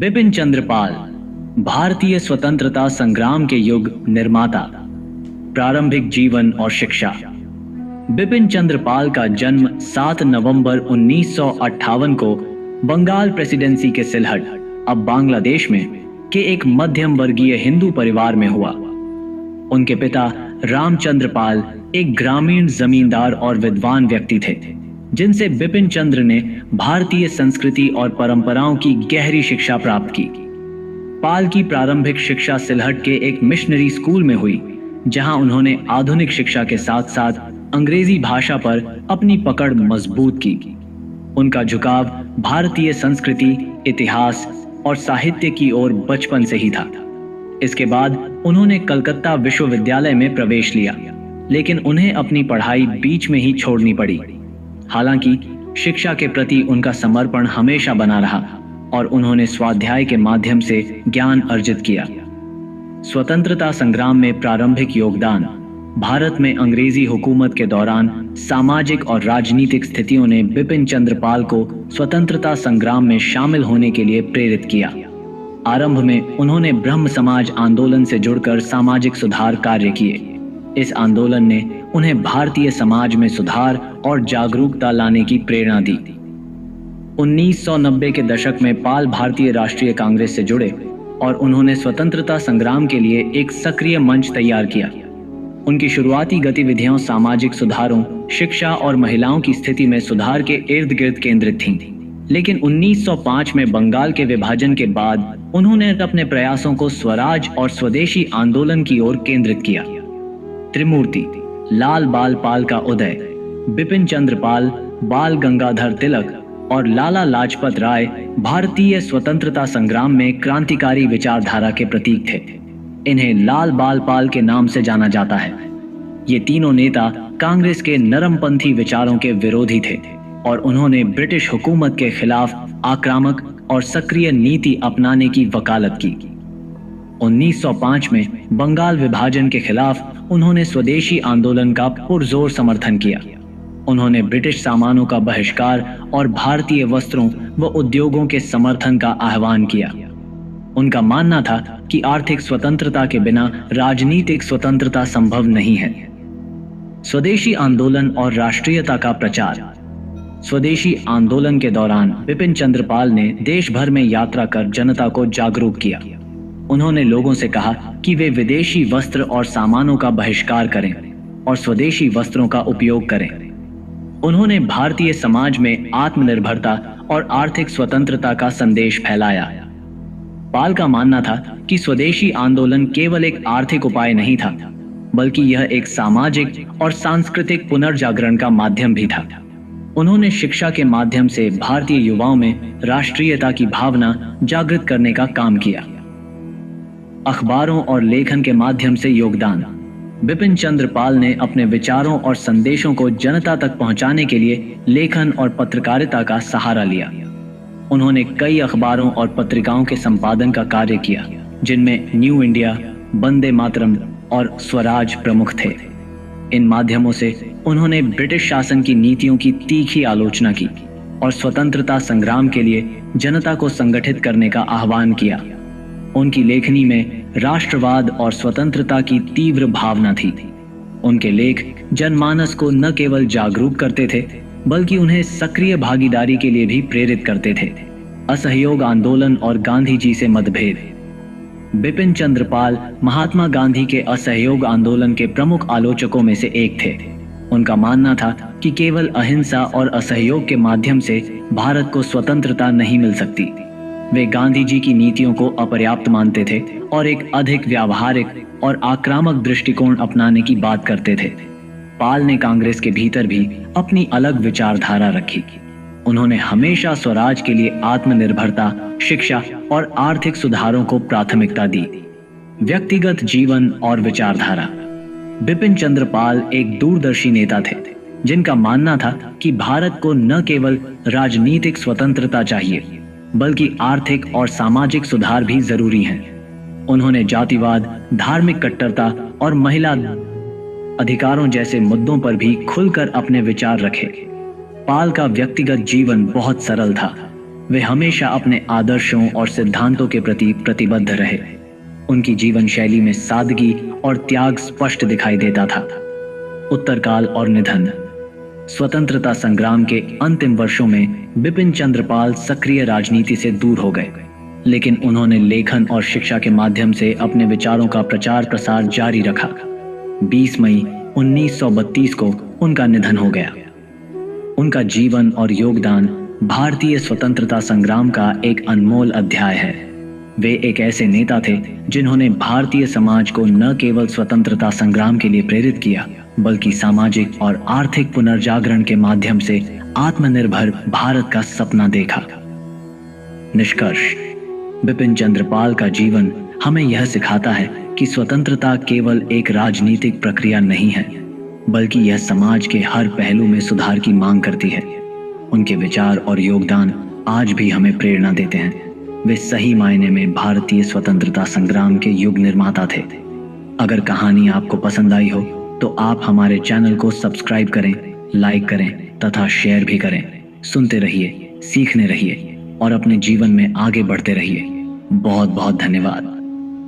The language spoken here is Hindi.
बिपिन चंद्र पाल, भारतीय स्वतंत्रता संग्राम के युग निर्माता। प्रारंभिक जीवन और शिक्षा। बिपिन चंद्र पाल का जन्म 7 नवंबर 1958 को बंगाल प्रेसिडेंसी के सिलहट, अब बांग्लादेश में, के एक मध्यम वर्गीय हिंदू परिवार में हुआ। उनके पिता रामचंद्र पाल एक ग्रामीण जमींदार और विद्वान व्यक्ति थे, जिनसे बिपिन चंद्र ने भारतीय संस्कृति और परंपराओं की गहरी शिक्षा प्राप्त की। पाल की प्रारंभिक शिक्षा सिलहट के एक मिशनरी स्कूल में हुई, जहां उन्होंने आधुनिक शिक्षा के साथ साथ अंग्रेजी भाषा पर अपनी पकड़ मजबूत की। उनका झुकाव भारतीय संस्कृति, इतिहास और साहित्य की ओर बचपन से ही था। इसके बाद उन्होंने कलकत्ता विश्वविद्यालय में प्रवेश लिया, लेकिन उन्हें अपनी पढ़ाई बीच में ही छोड़नी पड़ी। हालांकि शिक्षा के प्रति उनका समर्पण हमेशा बना रहा और उन्होंने स्वाध्याय के माध्यम से ज्ञान अर्जित किया। स्वतंत्रता संग्राम में प्रारंभिक योगदान। भारत में अंग्रेजी हुकूमत के दौरान सामाजिक और राजनीतिक स्थितियों ने बिपिन चंद्र पाल को स्वतंत्रता संग्राम में शामिल होने के लिए प्रेरित किया। आरंभ में उन्होंने ब्रह्म समाज आंदोलन से जुड़कर सामाजिक सुधार कार्य किए। इस आंदोलन ने उन्हें भारतीय समाज में सुधार और जागरूकता लाने की प्रेरणा दी। 1990 के दशक में पाल भारतीय राष्ट्रीय कांग्रेस से जुड़े और उन्होंने स्वतंत्रता संग्राम के लिए एक सक्रिय मंच तैयार किया। उनकी शुरुआती गतिविधियां सामाजिक सुधारों, शिक्षा और महिलाओं की स्थिति में सुधार के इर्द गिर्द केंद्रित थीं। लेकिन 1905 में बंगाल के विभाजन के बाद उन्होंने अपने प्रयासों को स्वराज और स्वदेशी आंदोलन की ओर केंद्रित किया। त्रिमूर्ति लाल बाल पाल का उदय। बिपिन चंद्र पाल, बाल गंगाधर तिलक और लाला लाजपत राय भारतीय स्वतंत्रता संग्राम में क्रांतिकारी विचारधारा के प्रतीक थे। इन्हें लाल बाल पाल के नाम से जाना जाता है। ये तीनों नेता कांग्रेस के नरमपंथी विचारों के विरोधी थे और उन्होंने ब्रिटिश हुकूमत के खिलाफ आक्रामक और सक्रिय नीति अपनाने की वकालत की। 1905 में बंगाल विभाजन के खिलाफ उन्होंने स्वदेशी आंदोलन का पुरजोर समर्थन किया। उन्होंने ब्रिटिश सामानों का बहिष्कार और भारतीय वस्त्रों व उद्योगों के समर्थन का आह्वान किया। उनका मानना था कि आर्थिक स्वतंत्रता के बिना राजनीतिक स्वतंत्रता संभव नहीं है। स्वदेशी आंदोलन और राष्ट्रीयता का प्रचार। स्वदेशी आंदोलन के दौरान बिपिन चंद्र पाल ने देश भर में यात्रा कर जनता को जागरूक किया। उन्होंने लोगों से कहा कि वे विदेशी वस्त्र और सामानों का बहिष्कार करें और स्वदेशी वस्त्रों का उपयोग करें। उन्होंने भारतीय समाज में आत्मनिर्भरता और आर्थिक स्वतंत्रता का संदेश फैलाया। पाल का मानना था कि स्वदेशी आंदोलन केवल एक आर्थिक उपाय नहीं था, बल्कि यह एक सामाजिक और सांस्कृतिक पुनर्जागरण का माध्यम भी था। उन्होंने शिक्षा के माध्यम से भारतीय युवाओं में राष्ट्रीयता की भावना जागृत करने का काम किया। अखबारों और लेखन के माध्यम से योगदान। बिपिन चंद्र पाल ने अपने विचारों और संदेशों को जनता तक पहुंचाने के लिए लेखन और पत्रकारिता का सहारा लिया। उन्होंने कई अखबारों और पत्रिकाओं के संपादन का कार्य किया, जिनमें न्यू इंडिया, वंदे मातरम और स्वराज प्रमुख थे। इन माध्यमों से उन्होंने ब्रिटिश शासन की नीतियों की तीखी आलोचना की और स्वतंत्रता संग्राम के लिए जनता को संगठित करने का आह्वान किया। उनकी लेखनी में राष्ट्रवाद और स्वतंत्रता की तीव्र भावना थी। उनके लेख जनमानस को न केवल जागरूक करते थे, बल्कि उन्हें सक्रिय भागीदारी के लिए भी प्रेरित करते थे। असहयोग आंदोलन और गांधी जी से मतभेद। बिपिन चंद्र पाल महात्मा गांधी के असहयोग आंदोलन के प्रमुख आलोचकों में से एक थे। उनका मानना था कि केवल अहिंसा और असहयोग के माध्यम से भारत को स्वतंत्रता नहीं मिल सकती। वे गांधी जी की नीतियों को अपर्याप्त मानते थे और एक अधिक व्यावहारिक और आक्रामक दृष्टिकोण अपनाने की बात करते थे। पाल ने कांग्रेस के भीतर भी अपनी अलग विचारधारा रखी। उन्होंने हमेशा स्वराज के लिए आत्मनिर्भरता, शिक्षा और आर्थिक सुधारों को प्राथमिकता दी। व्यक्तिगत जीवन और विचारधारा। बिपिन चंद्र पाल एक दूरदर्शी नेता थे, जिनका मानना था कि भारत को न केवल राजनीतिक स्वतंत्रता चाहिए, बल्कि आर्थिक और सामाजिक सुधार भी जरूरी हैं। उन्होंने जातिवाद, धार्मिक कट्टरता और महिला अधिकारों जैसे मुद्दों पर भी खुलकर अपने विचार रखे। पाल का व्यक्तिगत जीवन बहुत सरल था। वे हमेशा अपने आदर्शों और सिद्धांतों के प्रति प्रतिबद्ध रहे। उनकी जीवन शैली में सादगी और त्याग स्पष्ट दिखाई देता था। उत्तरकाल और निधन। स्वतंत्रता संग्राम के अंतिम वर्षों में बिपिन चंद्र पाल सक्रिय राजनीति से दूर हो गए, लेकिन उन्होंने लेखन और शिक्षा के माध्यम से अपने विचारों का प्रचार प्रसार जारी रखा। 20 मई 1932 को उनका निधन हो गया। उनका जीवन और योगदान भारतीय स्वतंत्रता संग्राम का एक अनमोल अध्याय है। वे एक ऐसे नेता थे जिन्होंने भारतीय समाज को न केवल स्वतंत्रता संग्राम के लिए प्रेरित किया, बल्कि सामाजिक और आर्थिक पुनर्जागरण के माध्यम से आत्मनिर्भर भारत का सपना देखा। निष्कर्ष: बिपिन चंद्र पाल का जीवन हमें यह सिखाता है कि स्वतंत्रता केवल एक राजनीतिक प्रक्रिया नहीं है, बल्कि यह समाज के हर पहलू में सुधार की मांग करती है। उनके विचार और योगदान आज भी हमें प्रेरणा देते हैं। वे सही मायने में भारतीय स्वतंत्रता संग्राम के युग निर्माता थे। अगर कहानी आपको पसंद आई हो तो आप हमारे चैनल को सब्सक्राइब करें, लाइक करें तथा शेयर भी करें। सुनते रहिए, सीखने रहिए और अपने जीवन में आगे बढ़ते रहिए। बहुत बहुत धन्यवाद।